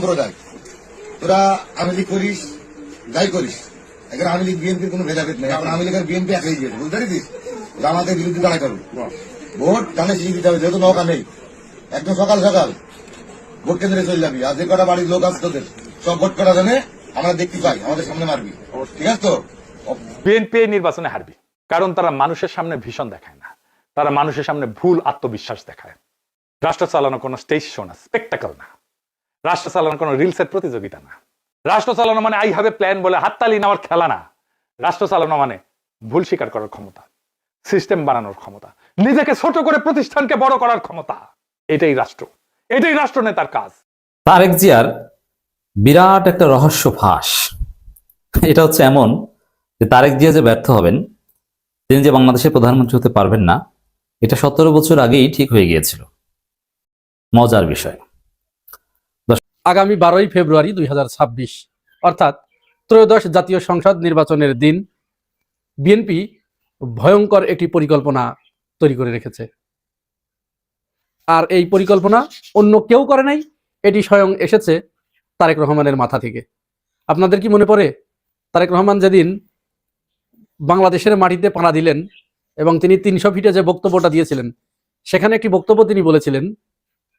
সম্প্রদায় তোরা আওয়ামী লীগ করিস যাই করিস এখন আওয়ামী লীগ বিএনপির কোনো ভেদাভেদ নেই। এখন আওয়ামী লীগের বিএনপি একই দিয়েছে, বুঝতে পারিস? ওরা আমাদের বিরুদ্ধে দাঁড়াই করবে, ভোট টানে শিখে দিতে হবে। যেহেতু নৌকা নেই, একদম সকাল সকাল ভোট কেন্দ্রে চলে যাবি। আর যে কটা বাড়ির লোক আছে তোদের সব ভোট করা জানে আমরা দেখতে পাই, আমাদের সামনে মারবি, ঠিক আছে তো? বিএনপি নির্বাচনে হারবি, কারণ তারা মানুষের সামনে ভীষণ দেখায় না, তারা মানুষের সামনে ভুল আত্মবিশ্বাস দেখায়। রাষ্ট্র চালানো কোনো স্টেজ শো না, স্পেকটাকল না। রাষ্ট্র চালানো কোনো রিলসের প্রতিযোগিতা না। রাষ্ট্র চালানো মানে আই হ্যাভ এ প্ল্যান বলে হাততালি নেওয়ার খেলা না। রাষ্ট্র চালানো মানে ভুল স্বীকার করার ক্ষমতা, সিস্টেম বানানোর ক্ষমতা, নিজেকে ছোট করে প্রতিষ্ঠানকে বড় করার ক্ষমতা। এটাই রাষ্ট্র, এটাই রাষ্ট্র নেতার কাজ। তারেক জিয়ার বিরাট একটা রহস্য ফাঁস। এটা হচ্ছে এমন যে তারেক জিয়া যে ব্যর্থ হবেন, তিনি যে বাংলাদেশের প্রধানমন্ত্রী হতে পারবেন না, এটা 17 বছর আগেই ঠিক হয়ে গিয়েছিল। মজার বিষয়, আগামী 12ই ফেব্রুয়ারি 2026 অর্থাৎ ত্রয়োদশ জাতীয় সংসদ নির্বাচনের দিন বিএনপি ভয়ঙ্কর একটি পরিকল্পনা তৈরি করে রেখেছে। আর এই পরিকল্পনা অন্য কেউ করে নাই, এটি স্বয়ং এসেছে তারেক রহমানের মাথা থেকে। আপনাদের কি মনে পড়ে তারেক রহমান যেদিন বাংলাদেশের মাটিতে পাড়া দিলেন এবং তিনি 300 ফিটে যে বক্তব্যটা দিয়েছিলেন, সেখানে একটি বক্তব্য তিনি বলেছিলেন,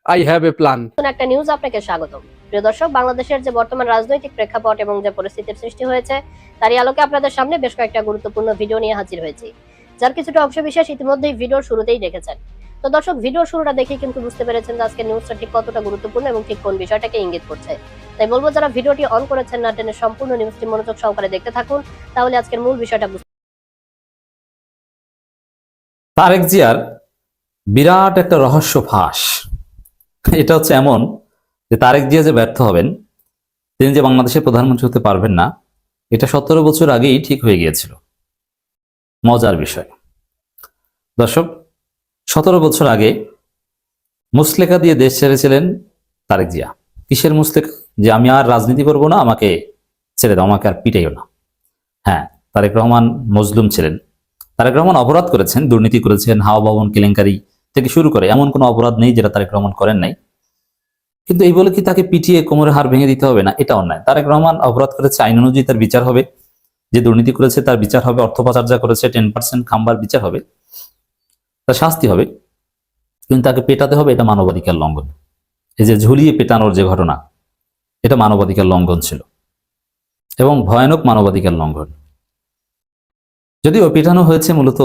আই হ্যাভ এ প্ল্যান। একটা নিউজ আপনাকে স্বাগতম। প্রিয় দর্শক, বাংলাদেশের যে বর্তমান রাজনৈতিক প্রেক্ষাপট এবং যে পরিস্থিতির সৃষ্টি হয়েছে তারই আলোকে আপনাদের সামনে বেশ কয়েকটা গুরুত্বপূর্ণ ভিডিও নিয়ে হাজির হয়েছি, যার কিছুটা অংশবিশেষ ইতিমধ্যেই ভিডিওর শুরুতেই দেখেছেন। তো দর্শক, ভিডিওর শুরুটা দেখে কিন্তু বুঝতে পেরেছেন যে আজকের নিউজটা ঠিক কতটা গুরুত্বপূর্ণ এবং ঠিক কোন বিষয়টাকে ইঙ্গিত করছে। তাই বলবো, যারা ভিডিওটি অন করেছেন না টেনে সম্পূর্ণ নিউজটি মনোযোগ সহকারে দেখতে থাকুন, তাহলে আজকের মূল বিষয়টা বুঝতে। তারেক জিয়ার বিরাট একটা রহস্য ফাঁস। এটা হচ্ছে এমন যে তারেক জিয়া যে ব্যর্থ হবেন, তিনি যে বাংলাদেশের প্রধানমন্ত্রী হতে পারবেন না, এটা 17 বছর আগেই ঠিক হয়ে গিয়েছিল। মজার বিষয়, দর্শক, 17 বছর আগে মুসলেকা দিয়ে দেশ ছেড়েছিলেন তারেক জিয়া। কিসের মুসলেকা? যে আমি আর রাজনীতি করবো না, আমাকে ছেড়ে দাও, আমাকে আর পিটাইও না। হ্যাঁ, তারেক রহমান মজলুম ছিলেন। তারেক রহমান অপরাধ করেছেন, দুর্নীতি করেছেন, হাওয়া ভবন কেলেঙ্কারি থেকে শুরু করে এমন কোনো অপরাধ নেই যেটা তারেক রহমান করেন নাই। কিন্তু এই বলে কি তাকে পিটিয়ে কোমরের হাড় ভেঙে দিতে হবে? না, এটা অন্যায়। তারেক রহমান অপরাধ করেছে, আইন অনুযায়ী তার বিচার হবে। যে দুর্নীতি করেছে তার বিচার হবে, অর্থ পাচার যা করেছে 10% খাম্বার বিচার হবে, তার শাস্তি হবে। কিন্তু তাকে পেটাতে হবে, এটা মানবাধিকার লঙ্ঘন। এই যে ঝুলিয়ে পেটানোর যে ঘটনা, এটা মানবাধিকার লঙ্ঘন ছিল এবং ভয়ানক মানবাধিকার লঙ্ঘন। যদিও পেটানো হয়েছে মূলত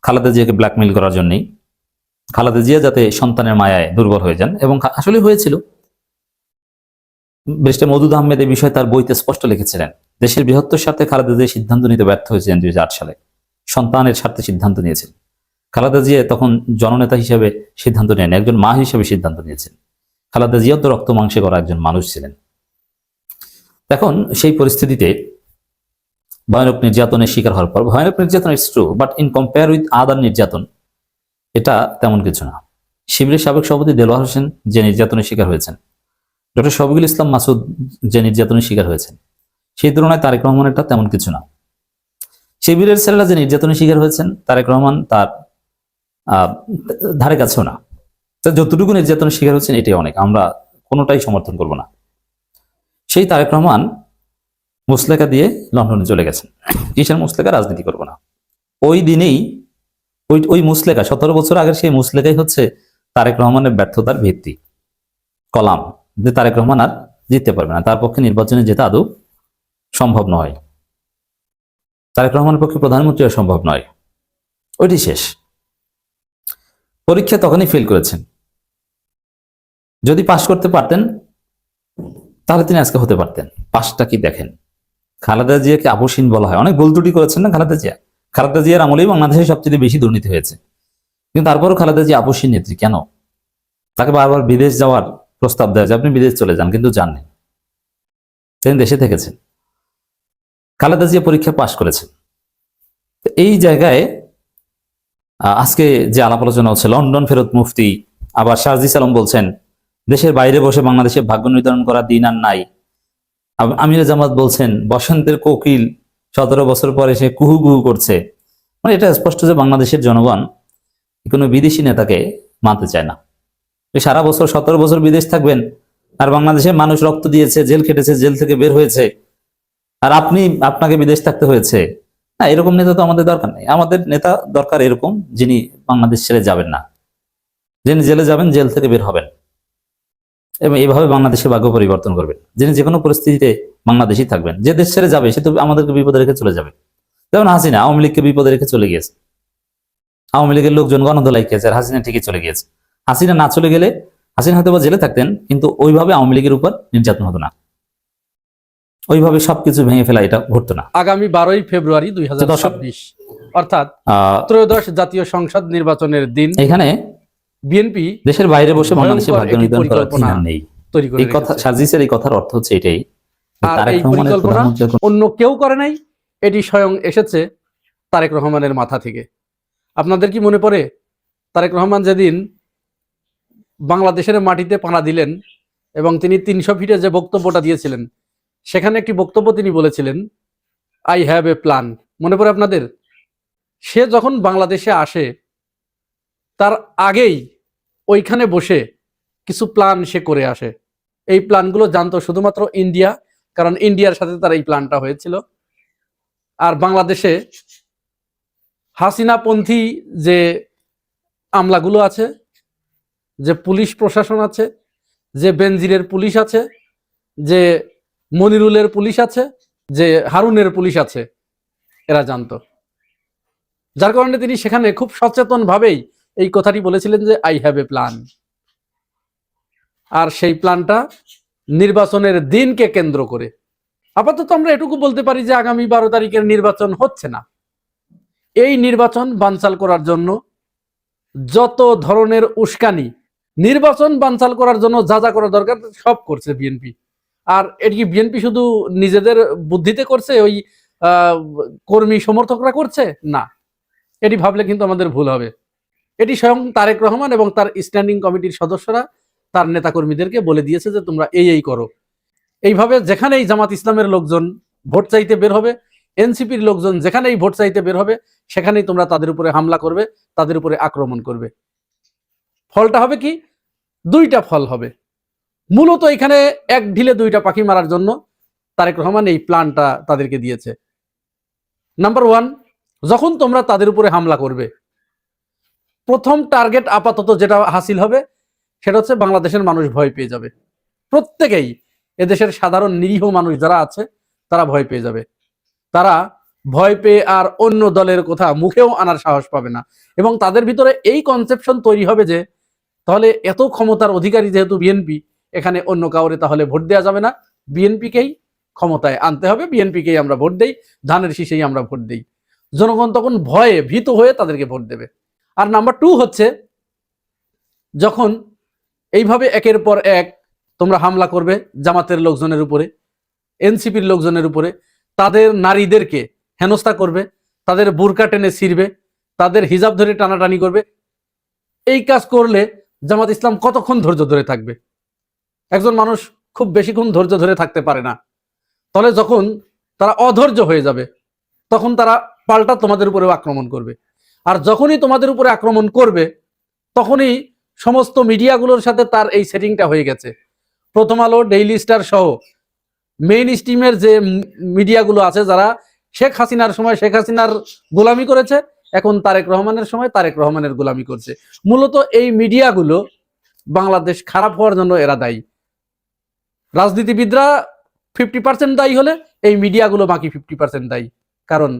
খালেদা জিয়াকে ব্ল্যাকমেইল করার জন্যই, খালেদা জিয়া যাতে সন্তানের মায়ায় দুর্বল হয়ে যান, এবং আসলে হয়েছিল। ব্যারিস্টার মওদুদ আহমেদ এই বিষয়ে তার বইতে স্পষ্ট লিখেছিলেন, দেশের বৃহত্তর স্বার্থে খালেদা জিয়া সিদ্ধান্ত নিতে ব্যর্থ হয়েছিলেন 2008 সালে। সন্তানের স্বার্থে সিদ্ধান্ত নিয়েছেন। খালেদা জিয়া তখন জননেতা হিসেবে সিদ্ধান্ত নেন, একজন মা হিসেবে সিদ্ধান্ত নিয়েছেন। খালেদা জিয়া তো রক্ত মাংসে করা একজন মানুষ ছিলেন। এখন সেই পরিস্থিতিতে ভয়ানক নির্যাতনের শিকার হওয়ার পর, ভয়ানক নির্যাতন it's true, but in compare with other নির্যাতন এটা তেমন কিছু না। শিবিরের সাবেক সভাপতি দেলোয়ার হোসেন যে নির্যাতনের শিকার হয়েছেন, ডক্টর শফিকুল ইসলাম মাসুদ যে নির্যাতনের শিকার হয়েছেন, সেই তুলনায় তারেক রহমানেরটা তেমন কিছু না। শিবিরের ছেলেরা যে নির্যাতনের শিকার হয়েছেন, তারেক রহমান তার ধারে কাছেও না। যতটুকু নির্যাতনের শিকার হচ্ছেন এটাই অনেক, আমরা কোনোটাই সমর্থন করব না। সেই তারেক রহমান মুসলেকা দিয়ে লন্ডনে চলে গেছেন। কিসের মুসলেকা? রাজনীতি করব না। ওই দিনেই ওই মুসলেকা, 17 বছর আগের সেই মুসলেকাই হচ্ছে তারেক রহমানের ব্যর্থতার ভিত্তি, কলাম, যে তারেক রহমান আর জিততে পারবে না, তার পক্ষে নির্বাচনে যেতে আদৌ সম্ভব নয়, তারেক রহমানের পক্ষে প্রধানমন্ত্রী সম্ভব নয়। ওইটি শেষ। পরীক্ষা তখনই ফেল করেছেন। যদি পাশ করতে পারতেন তাহলে তিনি আজকে হতে পারতেন। পাশটা কি দেখেন, খালেদা জিয়াকে আপসহীন বলা হয়। অনেক ভুল ত্রুটি করেছেন না খালেদা জিয়া? খালেদা জিয়ার আমলেই বাংলাদেশে সবচেয়ে বেশি দুর্নীতি হয়েছে, কিন্তু তারপরও খালেদা জিয়া আপসহীন নেত্রী কেন? তাকে বারবার বিদেশ যাওয়ার প্রস্তাব দেয় যে আপনি বিদেশ চলে যান, কিন্তু যাননি, তিনি দেশে থেকেছেন। খালেদা জিয়া পরীক্ষা পাশ করেছেন। এই জায়গায় আজকে যে আলাপ আলোচনা হচ্ছে, লন্ডন ফেরত মুফতি, আবার শারজিস আলম বলছেন দেশের বাইরে বসে বাংলাদেশে ভাগ্য নির্ধারণ করার দিন আর নাই। আমির জামাত বলছেন বসন্তের কোকিল 17 বছর পরে সে কুহু কুহু করছে। মানে এটা স্পষ্ট যে বাংলাদেশের জনগণ কোনো বিদেশি নেতাকে মানতে চায় না। সারা বছর 17 বছর বিদেশ থাকবেন, আর বাংলাদেশে মানুষ রক্ত দিয়েছে, জেল খেটেছে, জেল থেকে বের হয়েছে, আর আপনাকে বিদেশ থাকতে হয়েছে। না, এরকম নেতা তো আমাদের দরকার নেই। আমাদের নেতা দরকার এরকম, যিনি বাংলাদেশ ছেড়ে যাবেন না, যিনি জেলে যাবেন, জেল থেকে বের হবেন এবং এইভাবে বাংলাদেশের ভাগ্য পরিবর্তন করবেন, যিনি যে কোনো পরিস্থিতিতে বাংলাদেশই থাকবেন। যে দেশ ছেড়ে যাবে সে তো আমাদেরকে বিপদে রেখে চলে যাবে। যেমন হাসিনা আওয়ামী লীগকে বিপদে রেখে চলে গিয়েছে, আওয়ামী লীগের লোকজন গণধোলাই খেয়েছে, আর হাসিনা ঠিকই চলে গিয়েছে। হাসিনা না চলে গেলে হাসিনা হয়তো বা জেলে থাকতেন, কিন্তু ওইভাবে আওয়ামী লীগের উপর নির্যাতন হতো না, ওইভাবে সবকিছু ভেঙে ফেলা এটা ঘটতো না। আগামী 12ই ফেব্রুয়ারি 2026 অর্থাৎ ত্রয়োদশ জাতীয় সংসদ নির্বাচনের দিন এখানে বিএনপি দেশের বাইরে বসে বাংলাদেশের ভাগ্য নির্ধারণ করার পরিকল্পনা অধিকার নেই। তৈরি করে এই কথা সার্জিসের এই কথার অর্থ হচ্ছে এটাই, আর তারেক এই রহমানের পরিকল্পনা প্রধানমন্ত্রী অন্য কেউ করে নাই, এটি স্বয়ং এসেছে তারেক রহমানের মাথা থেকে। আপনাদের কি মনে পড়ে তারেক রহমান যেদিন বাংলাদেশের মাটিতে পাড়া দিলেন এবং তিনি 300 ফিটে যে বক্তব্যটা দিয়েছিলেন, সেখানে একটি বক্তব্য তিনি বলেছিলেন, আই হ্যাভ এ প্ল্যান। মনে পড়ে আপনাদের? সে যখন বাংলাদেশে আসে তার আগেই ওইখানে বসে কিছু প্ল্যান সে করে আসে। এই প্ল্যানগুলো জানতো শুধুমাত্র ইন্ডিয়া, কারণ ইন্ডিয়ার সাথে তার এই প্ল্যানটা হয়েছিল। আর বাংলাদেশে হাসিনাপন্থী যে আমলাগুলো আছে, যে পুলিশ প্রশাসন আছে, যে বেনজিরের পুলিশ আছে, যে মনিরুলের পুলিশ আছে, যে হারুনের পুলিশ আছে, এরা জানতো। যার কারণে তিনি সেখানে খুব সচেতন ভাবেই এই কথাটি বলেছিলেন যে আই হ্যাভ এ প্ল্যান। আর সেই প্ল্যানটা নির্বাচনের দিনকে কেন্দ্র করে। আপাতত আমরা এটুকু বলতে পারি যে আগামী 12 তারিখের নির্বাচন হচ্ছে না। এই নির্বাচন বানচাল করার জন্য যত ধরনের উস্কানি, নির্বাচন বানচাল করার জন্য যা যা করা দরকার সব করছে বিএনপি। আর এটি কি বিএনপি শুধু নিজেদের বুদ্ধিতে করছে, ওই কর্মী সমর্থকরা করছে? না, এটি ভাবলে কিন্তু আমাদের ভুল হবে। এটি স্বয়ং তারেক রহমান এবং তার স্ট্যান্ডিং কমিটির সদস্যরা তার নেতাকর্মীদেরকে বলে দিয়েছে যে তোমরা এই করো। এইভাবে যেখানেই জামাত ইসলামের লোকজন ভোট চাইতে বের হবে, এনসিপির লোকজন যেখানেই ভোট চাইতে বের হবে, সেখানেই তোমরা তাদের উপরে হামলা করবে, তাদের উপরে আক্রমণ করবে। ফলটা হবে কি? দুইটা ফল হবে। মূলত এখানে এক ঢিলে দুইটা পাখি মারার জন্য তারেক রহমান এই প্ল্যানটা তাদেরকে দিয়েছে। নাম্বার 1, যখন তোমরা তাদের উপরে হামলা করবে, প্রথম টার্গেট আপাতত যেটা হাসিল হবে সেটা হচ্ছে বাংলাদেশের মানুষ ভয় পেয়ে যাবে। প্রত্যেকেই, এদেশের সাধারণ নিরীহ মানুষ যারা আছে তারা ভয় পেয়ে যাবে। তারা ভয় পেয়ে আর অন্য দলের কথা মুখেও আনার সাহস পাবে না, এবং তাদের ভিতরে এই কনসেপশন তৈরি হবে যে তাহলে এত ক্ষমতার অধিকারী যেহেতু বিএনপি, এখানে অন্য কাউরে তাহলে ভোট দেওয়া যাবে না, বিএনপিকেই ক্ষমতায় আনতে হবে, বিএনপিকেই আমরা ভোট দেই, ধানের শীষেই আমরা ভোট দেই। জনগণ তখন ভয়ে ভীত হয়ে তাদেরকে ভোট দেবে। আর নাম্বার 2 হচ্ছে, যখন এইভাবে একের পর এক তোমরা হামলা করবে জামাতের লোকজনের উপরে, এনসিপির লোকজনের উপরে, তাদের নারীদেরকে হেনস্থা করবে, তাদের বুরকা টেনে ছিঁড়বে, তাদের হিজাব ধরে টানাটানি করবে, এই কাজ করলে জামাত ইসলাম কতক্ষণ ধৈর্য ধরে থাকবে? একজন মানুষ খুব বেশিক্ষণ ধৈর্য ধরে থাকতে পারে না। তাহলে যখন তারা অধৈর্য হয়ে যাবে, তখন তারা পাল্টা তোমাদের উপরেও আক্রমণ করবে। আর যখনই তোমাদের উপরে আক্রমণ করবে, তখনই সমস্ত মিডিয়াগুলোর সাথে তার এই সেটিংটা হয়ে গেছে। প্রথম আলো, ডেইলি স্টার সহ মেইন স্ট্রিমের যে মিডিয়াগুলো আছে, যারা শেখ হাসিনার সময় শেখ হাসিনার গোলামি করেছে, এখন তারেক রহমানের সময় তারেক রহমানের গোলামি করছে। মূলত এই মিডিয়াগুলো বাংলাদেশ খারাপ হওয়ার জন্য এরা দায়ী। রাজনীতিবিদরা 50% দায়ী হলে এই মিডিয়াগুলো বাকি 50% দায়ী। কারণ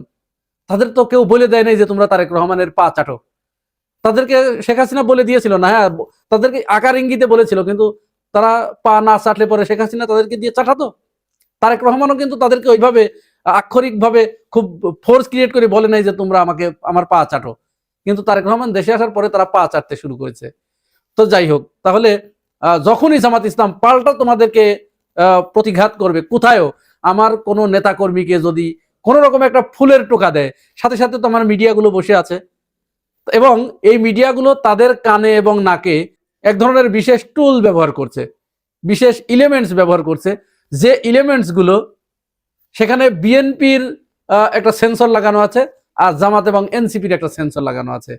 তাদের তো কেউ বলে দেয় নাই যে তোমরা তারেক রহমানের পা চাটো। তাদেরকে শেখ হাসিনা বলে দিয়েছিল না, হ্যাঁ, তাদেরকে আকার ইঙ্গিতে বলেছিল, কিন্তু তারা পা না চাটলে পরে শেখ হাসিনা তাদেরকে দিয়ে চাটাতো। তারেক রহমানও কিন্তু তাদেরকে ওইভাবে আক্ষরিকভাবে খুব ফোর্স ক্রিয়েট করে বলে নাই যে তোমরা আমাকে আমার পা চাটো, কিন্তু তারেক রহমান দেশে আসার পরে তারা পা চাটতে শুরু করেছে। তো যাই হোক, তাহলে যখনই জামাত ইসলাম পাল্টা তোমাদেরকে প্রতিঘাত করবে, কোথায়ও আমার কোনো নেতা কর্মীকে যদি কোনো রকম একটা ফুলের টোকা দেয়, সাথে সাথে তোমার মিডিয়াগুলো বসে আছে, এবং এই মিডিয়াগুলো তাদের কানে এবং নাকে এক ধরনের বিশেষ টুল ব্যবহার করছে, বিশেষ এলিমেন্টস ব্যবহার করছে, যে এলিমেন্টস গুলো সেখানে বিএনপির একটা সেন্সর লাগানো আছে, আর জামাত এবং এনসিপির একটা সেন্সর লাগানো আছে।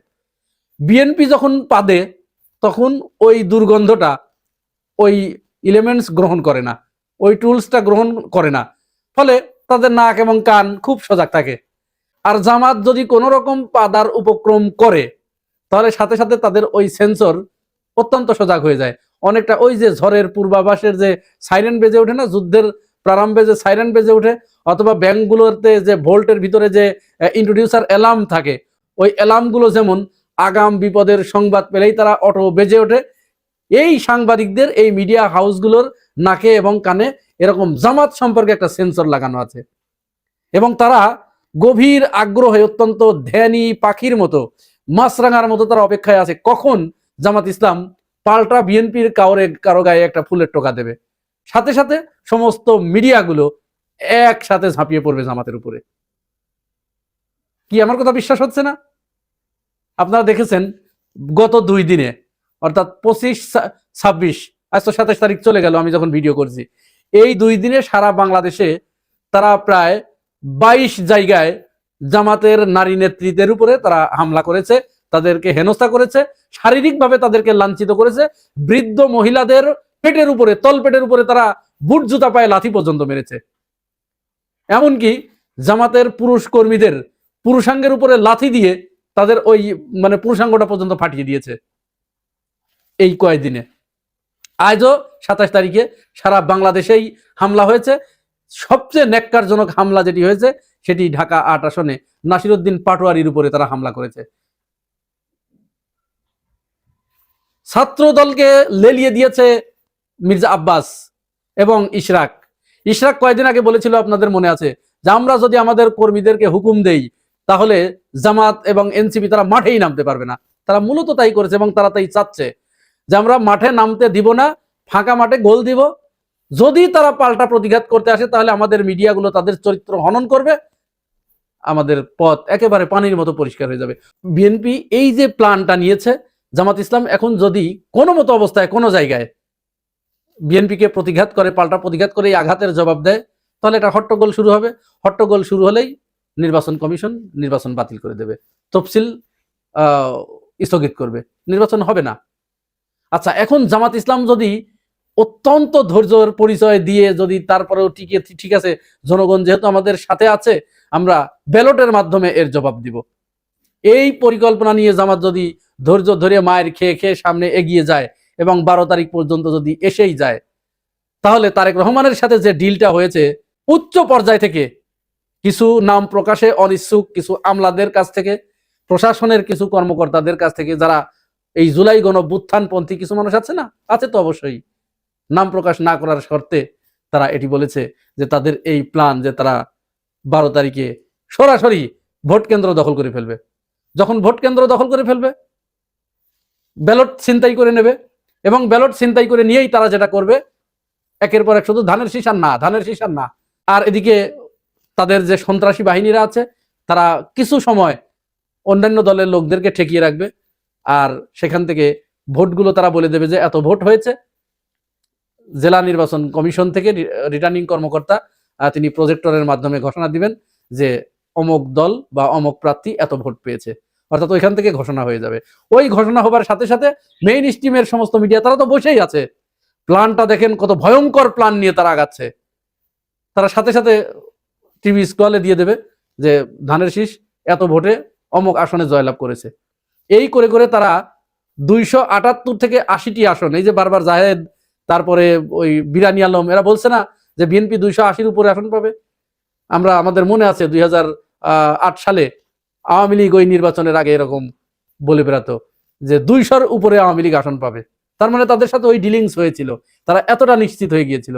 বিএনপি যখন পাদে, তখন ওই দুর্গন্ধটা ওই এলিমেন্টস গ্রহণ করে না, ওই টুলসটা গ্রহণ করে না, ফলে তাদের নাক এবং কান খুব সজাগ থাকে। আর জামাত যদি কোনো রকম পাদার উপক্রম করে তাহলে সাথে সাথে তাদের ওই সেন্সর অত্যন্ত সজাগ হয়ে যায়। অনেকটা ওই যে ঝড়ের পূর্বাভাসের যে সাইরেন বেজে ওঠে না, যুদ্ধের প্রারম্ভে যে সাইরেন বেজে ওঠে, অথবা ব্যাংকগুলোতে যে ভোল্টের ভিতরে যে ইন্ট্রোডিউসার অ্যালার্ম থাকে, ওই অ্যালার্মগুলো যেমন আগাম বিপদের সংবাদ পেলেই তারা অটো বেজে ওঠে, এই সাংবাদিকদের এই মিডিয়া হাউসগুলোর নাকে এবং কানে এরকম জামাত সম্পর্কে একটা সেন্সর লাগানো আছে, এবং তারা গভীর আগ্রহে অত্যন্ত ধ্যানী পাখির মতো, মাছরাঙার মতো তারা অপেক্ষায় আছে কখন জামাত ইসলাম পাল্টা বিএনপির কারো গায়ে একটা ফুলের টোকা দেবে। সাথে সাথে সমস্ত মিডিয়াগুলো একসাথে ঝাঁপিয়ে পড়বে জামাতের উপরে। কি আমার কথা বিশ্বাস হচ্ছে না? আপনারা দেখেছেন গত 2 দিনে, অর্থাৎ 25, 26, আজ তো 27 তারিখ চলে গেল আমি যখন ভিডিও করছি, এই 2 দিনে সারা বাংলাদেশে তারা প্রায় 22 জায়গায় জামাতের নারী নেতৃত্বের উপরে তারা হামলা করেছে, তাদেরকে হেনস্থা করেছে, শারীরিকভাবে তাদেরকে লাঞ্ছিত করেছে। বৃদ্ধ মহিলাদের পেটের উপরে, তলপেটের উপরে তারা বুট জুতা পায়ে লাথি পর্যন্ত মেরেছে। এমনকি জামাতের পুরুষ কর্মীদের পুরুষাঙ্গের উপরে লাথি দিয়ে তাদের ওই মানে পুরুষাঙ্গটা পর্যন্ত ফাটিয়ে দিয়েছে এই কয়েকদিনে। আজও 27 তারিখে সারা বাংলাদেশেই হামলা হয়েছে। সবচেয়ে ন্যাক্কারজনক হামলা যেটি হয়েছে সেটি ঢাকা 8 আসনে নাসিরউদ্দিন পাটোয়ারির উপরে তারা হামলা করেছে। ছাত্র দলকে লেলিয়ে দিয়েছে মির্জা আব্বাস এবং ইশরাক। ইশরাক কয়েকদিন আগে বলেছিল, আপনাদের মনে আছে, যে আমরা যদি আমাদের কর্মীদেরকে হুকুম দেই তাহলে জামাত এবং এনসিপি তারা মাঠেই নামতে পারবে না। তারা মূলত তাই করেছে এবং তারা তাই চাচ্ছে যে আমরা মাঠে নামতে দিব না, ফাঁকা মাঠে গোল দিব। যদি তারা পাল্টা প্রতিঘাত করতে আসে তাহলে আমাদের মিডিয়াগুলো তাদের চরিত্র হনন করবে, আমাদের পথ একেবারে পানির মতো পরিষ্কার হয়ে যাবে। বিএনপি এই যে প্ল্যানটা নিয়েছে, জামাত ইসলাম এখন যদি কোনো মতো অবস্থায় কোনো জায়গায় বিএনপিকে প্রতিঘাত করে, পাল্টা প্রতিঘাত করে এই আঘাতের জবাব দেয়, তাহলে এটা হট্টগোল শুরু হবে। হট্টগোল শুরু হলেই নির্বাচন কমিশন নির্বাচন বাতিল করে দেবে, তফসিল স্থগিত করবে, নির্বাচন হবে না। আচ্ছা, এখন জামাত ইসলাম যদি অত্যন্ত ধৈর্যের পরিচয় দিয়ে যদি তারপরেও ঠিক আছে, জনগণ যেহেতু আমাদের সাথে আছে, আমরা ব্যালটের মাধ্যমে এর জবাব দিব, এই পরিকল্পনা নিয়ে জামাত যদি ধৈর্য ধরে মায়ের খেয়ে খেয়ে সামনে এগিয়ে যায় এবং 12 তারিখ পর্যন্ত যদি এসেই যায়, তাহলে তারেক রহমানের সাথে যে ডিলটা হয়েছে উচ্চ পর্যায় থেকে কিছু নাম প্রকাশে অনিচ্ছুক কিছু আমলাদের কাছ থেকে, প্রশাসনের কিছু কর্মকর্তাদের কাছ থেকে, যারা এই জুলাই গণঅভ্যুত্থানপন্থী কিছু মানুষ আছে না, আছে তো অবশ্যই, নাম প্রকাশ না করার শর্তে তারা এটি বলেছে যে তাদের এই প্ল্যান যে তারা 12 তারিখে সরাসরি ভোট কেন্দ্র দখল করে ফেলবে। যখন ভোট কেন্দ্র দখল করে ফেলবে, ব্যালট ছিনতাই করে নেবে, এবং ব্যালট ছিনতাই করে নিয়েই তারা যেটা করবে, একের পর এক শুধু ধানের শীষার না। আর এদিকে তাদের যে সন্ত্রাসী বাহিনীরা আছে তারা কিছু সময় অন্যান্য দলের লোকদেরকে ঠেকিয়ে রাখবে, আর সেখান থেকে ভোটগুলো তারা বলে দেবে যে এত ভোট হয়েছে। জেলা নির্বাচন কমিশন থেকে রিটার্নিং কর্মকর্তা তিনি প্রজেক্টরের মাধ্যমে ঘোষণা দিবেন যে অমুক দল বা অমুক প্রার্থী এত ভোট পেয়েছে, অর্থাৎ ওইখান থেকে ঘোষণা হয়ে যাবে। ওই ঘোষণা হবার সাথে সাথে মেইন স্ট্রিমের সমস্ত মিডিয়া তারা তো বসেই আছে, প্ল্যানটা দেখেন কত ভয়ঙ্কর প্ল্যান নিয়ে তারা আগাচ্ছে। তারা সাথে সাথে টিভি স্ক্রলে দিয়ে দেবে যে ধানের শীষ এত ভোটে অমুক আসনে জয়লাভ করেছে। এই করে করে তারা 278 থেকে 80টি আসন, এই যে বারবার জাহেদ, তারপরে ওই বিরানি আলম, এরা বলছে না যে বিএনপি 280-র উপরে আসন পাবে। আমাদের মনে আছে 2008 সালে আওয়ামী লীগ ওই নির্বাচনের আগে এরকম বলে বেড়াতো যে 200-র উপরে আওয়ামী লীগ আসন পাবে। তার মানে তাদের সাথে ওই ডিলিংস হয়েছিল, তারা এতটা নিশ্চিত হয়ে গিয়েছিল।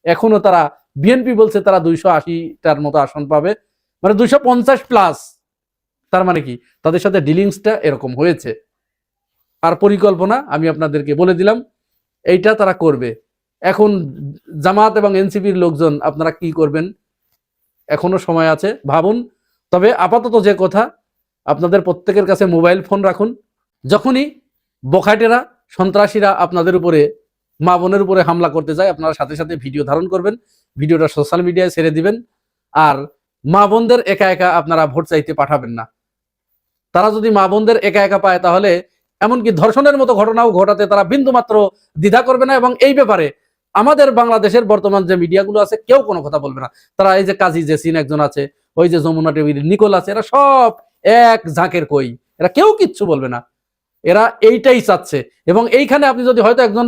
এখনো তারা বিএনপি বলছে তারা 280টার মতো আসন পাবে, মানে 250+। তার মানে কি তাদের সাথে ডিলিংসটা এরকম হয়েছে। আর পরিকল্পনা আমি আপনাদেরকে বলে দিলাম, এইটা তারা করবে। এখন জামাত এবং এনসিপির লোকজন আপনারা কি করবেন, এখনো সময় আছে, ভাবুন। তবে আপাতত যে কথা, আপনাদের প্রত্যেকের কাছে মোবাইল ফোন রাখুন। যখনই বখাটেরা, সন্ত্রাসীরা আপনাদের উপরে, মা বোনের উপরে হামলা করতে যায়, আপনারা সাথে সাথে ভিডিও ধারণ করবেন, ভিডিওটা সোশ্যাল মিডিয়ায় ছেড়ে দিবেন। আর মা বোনদের একা একা আপনারা ভোট চাইতে পাঠাবেন না। তারা যদি মা বোনদের একা একা পায় তাহলে এমনকি ধর্ষণের মতো ঘটনাও ঘটাতে তারা বিন্দুমাত্র দ্বিধা করবে না, এবং এই ব্যাপারে আমাদের বাংলাদেশের বর্তমান যে মিডিয়াগুলো আছে কেউ কোনো কথা বলবে না। তারা এই যে কাজী জেসিন একজন আছে, ওই যে যমুনা টিভির নিকোল আছে, এরা সব এক ঝাঁকের কই, এরা কেউ কিচ্ছু বলবে না। এরা এইটাই চাচ্ছে। এবং এইখানে আপনি যদি হয়তো একজন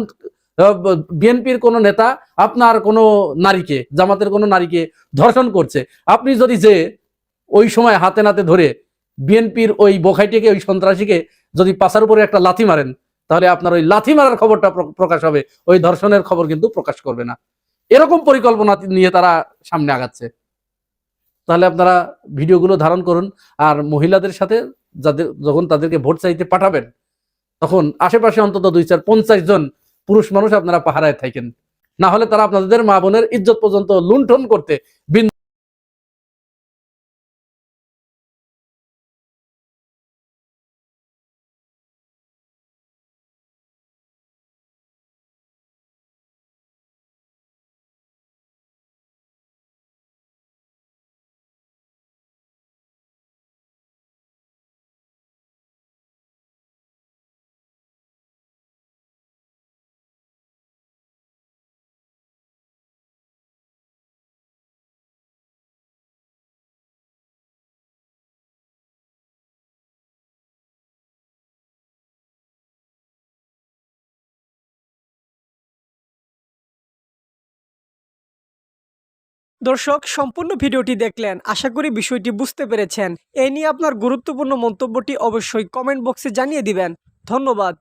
বিএনপির কোন নেতা আপনার কোনো নারীকে, জামাতের কোনো নারীকে ধর্ষণ করছে, আপনি যদি যে ওই সময় হাতে নাতে ধরে বিএনপির ওই বোখাইটিকে, ওই সন্ত্রাসীকে যদি পাছার উপরে একটা লাথি মারেন, তাহলে আপনার ওই লাথি মারার খবরটা প্রকাশ হবে, ওই ধর্ষণের খবর কিন্তু প্রকাশ করবে না। এরকম পরিকল্পনা নিয়ে তারা সামনে আগাচ্ছে। তাহলে আপনারা ভিডিওগুলো ধারণ করুন, আর মহিলাদের সাথে যখন তাদেরকে ভোট চাইতে পাঠাবেন, তখন আশেপাশে অন্তত 2-4-50 জন পুরুষ মানুষ আপনারা পাহারায় থাকেন, না হলে তারা আপনাদের মা বোনের ইজ্জত পর্যন্ত লুণ্ঠন করতে দর্শক, সম্পূর্ণ ভিডিওটি দেখলেন, আশা করি বিষয়টি বুঝতে পেরেছেন। এ নিয়ে আপনার গুরুত্বপূর্ণ মন্তব্যটি অবশ্যই কমেন্ট বক্সে জানিয়ে দিবেন। ধন্যবাদ।